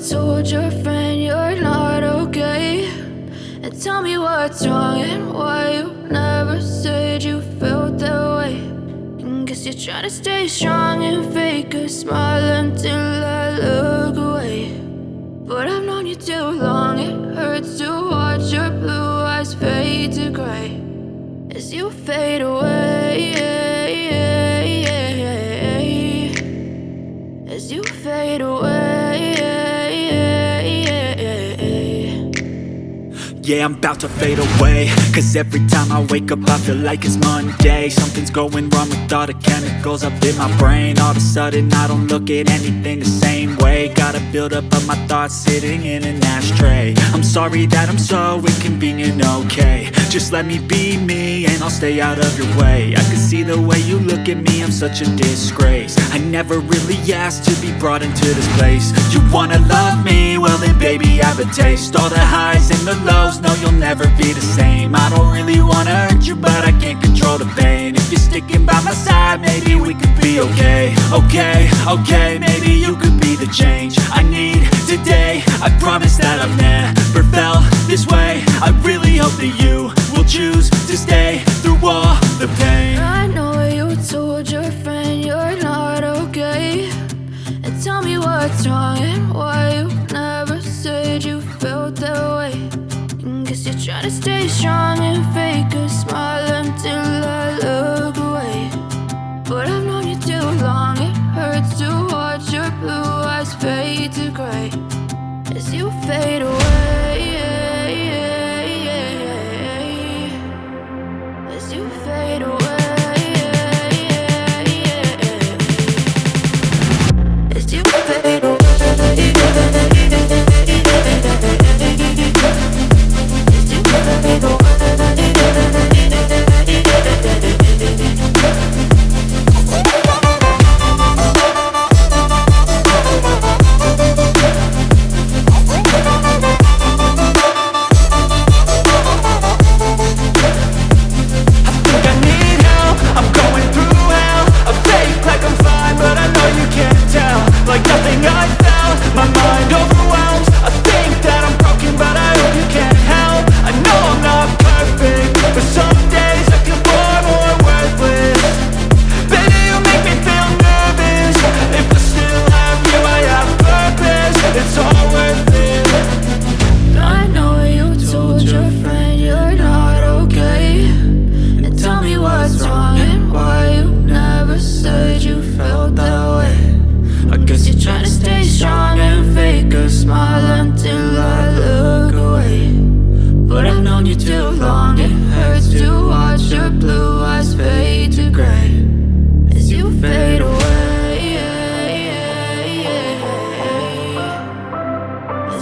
told your friend you're not okay, and tell me what's wrong and why you never said you felt that way. And guess you're trying to stay strong and fake a smile until I look away. But I've known you too long, it hurts to watch your blue eyes fade to gray as you fade away, as you fade away. Yeah, I'm about to fade away, cause every time I wake up I feel like it's Monday. Something's going wrong with all the chemicals up in my brain. All of a sudden I don't look at anything the same way. Gotta build up of my thoughts sitting in an ashtray. I'm sorry that I'm so inconvenient, okay? Just let me be me and I'll stay out of your way. I can see the way you look at me, I'm such a disgrace. I never really asked to be brought into this place. You wanna love me? Well then baby have a taste. All the highs and the lows, no you'll never be the same. I don't really wanna hurt you but I can't control the pain. If you're sticking by my side maybe we could be okay. Okay, maybe you could be the change I need today. I promise that I've never felt this way. I really hope that you will choose to stay through all the pain. I know you told your friend you're not okay, and tell me what's wrong and why you never said you felt that way. And guess you're trying to stay strong and fake a smile until I look away. But I've known you too long, it hurts to watch your blue eyes fade to gray as you fade away, as you fade away, as you fade away.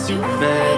You fade